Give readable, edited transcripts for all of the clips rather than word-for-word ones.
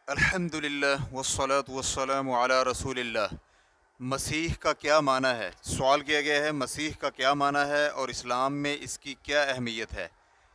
الحمدللہ والصلاة والسلام علی رسول اللہ۔ مسیح کا کیا معنی ہے؟ سوال کیا گیا ہے مسیح کا کیا معنی ہے اور اسلام میں اس کی کیا اہمیت ہے۔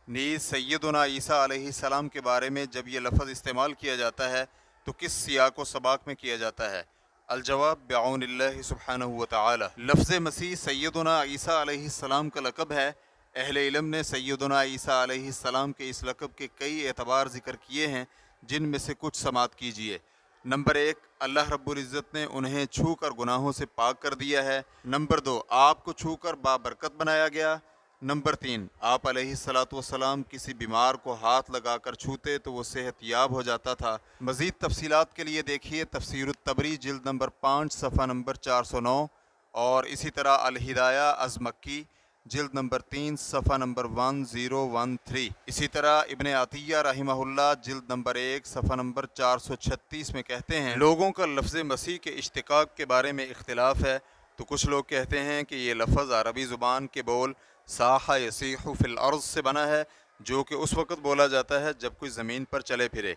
نیز سیدنا عیسیٰ علیہ السلام کے بارے میں جب یہ لفظ استعمال کیا جاتا ہے تو کس سیاق و سباق میں کیا جاتا ہے؟ الجواب بعون اللہ سبحانہ وتعالی۔ لفظ مسیح سیدنا عیسیٰ علیہ السلام کا لقب ہے۔ اہل علم نے سیدنا عیسیٰ علیہ السلام کے اس لقب کے کئی اعتبار ذکر کیے ہیں، جن میں سے کچھ سماعت کیجیے۔ نمبر 1، اللہ رب العزت نے انہیں چھو کر گناہوں سے پاک کر دیا ہے۔ نمبر 2، آپ کو چھو کر بابرکت بنایا گیا۔ نمبر 3، آپ علیہ الصلاۃ والسلام کسی بیمار کو ہاتھ لگا کر چھوتے تو وہ صحت یاب ہو جاتا تھا۔ مزید تفصیلات کے لیے دیکھیے تفسیر الطبری جلد نمبر 5 صفحہ نمبر 409، اور اسی طرح الہدایہ از مکی جلد نمبر 3 صفحہ نمبر 1013۔ اسی طرح ابن عطیہ رحمہ اللہ جلد نمبر 1 صفحہ نمبر 436 میں کہتے ہیں، لوگوں کا لفظ مسیح کے اشتقاق کے بارے میں اختلاف ہے، تو کچھ لوگ کہتے ہیں کہ یہ لفظ عربی زبان کے بول صاح یصیح فی الارض سے بنا ہے، جو کہ اس وقت بولا جاتا ہے جب کوئی زمین پر چلے پھرے۔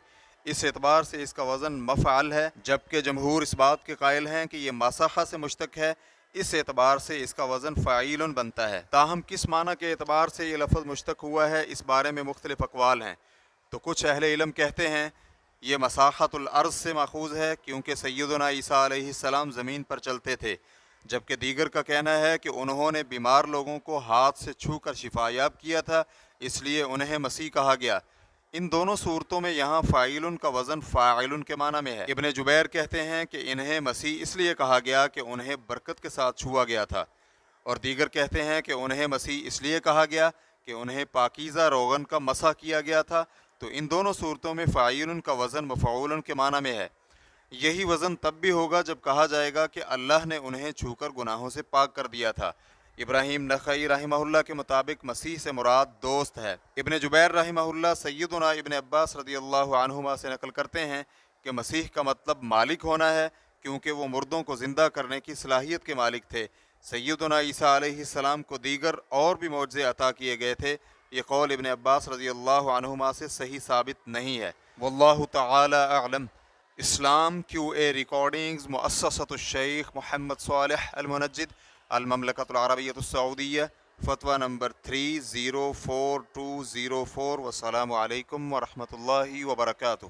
اس اعتبار سے اس کا وزن مفعل ہے، جبکہ جمہور اس بات کے قائل ہیں کہ یہ مصح سے مشتق ہے، اس اعتبار سے اس کا وزن فعیل بنتا ہے۔ تاہم کس معنی کے اعتبار سے یہ لفظ مشتق ہوا ہے، اس بارے میں مختلف اقوال ہیں۔ تو کچھ اہل علم کہتے ہیں یہ مساحت الارض سے ماخوذ ہے، کیونکہ سیدنا عیسیٰ علیہ السلام زمین پر چلتے تھے، جبکہ دیگر کا کہنا ہے کہ انہوں نے بیمار لوگوں کو ہاتھ سے چھو کر شفا یاب کیا تھا، اس لیے انہیں مسیح کہا گیا۔ ان دونوں صورتوں میں یہاں فاعل کا وزن فاعل کے معنی میں ہے۔ ابن جبیر کہتے ہیں کہ انہیں مسیح اس لیے کہا گیا کہ انہیں برکت کے ساتھ چھوا گیا تھا، اور دیگر کہتے ہیں کہ انہیں مسیح اس لیے کہا گیا کہ انہیں پاکیزہ روغن کا مسح کیا گیا تھا۔ تو ان دونوں صورتوں میں فاعل کا وزن مفعول کے معنی میں ہے۔ یہی وزن تب بھی ہوگا جب کہا جائے گا کہ اللہ نے انہیں چھو کر گناہوں سے پاک کر دیا تھا۔ ابراہیم نخعی رحمہ اللہ کے مطابق مسیح سے مراد دوست ہے۔ ابن جبیر رحمہ اللہ سیدنا ابن عباس رضی اللہ عنہما سے نقل کرتے ہیں کہ مسیح کا مطلب مالک ہونا ہے، کیونکہ وہ مردوں کو زندہ کرنے کی صلاحیت کے مالک تھے۔ سیدنا عیسیٰ علیہ السلام کو دیگر اور بھی معجزے عطا کیے گئے تھے۔ یہ قول ابن عباس رضی اللہ عنہما سے صحیح ثابت نہیں ہے۔ واللہ تعالی اعلم۔ اسلام کیو اے ریکارڈنگز، مؤسسۃ الشیخ محمد صالح المنجد، المملکۃ العربیۃ السعودیہ، فتویٰ نمبر 304204۔ والسلام علیکم ورحمۃ اللہ وبرکاتہ۔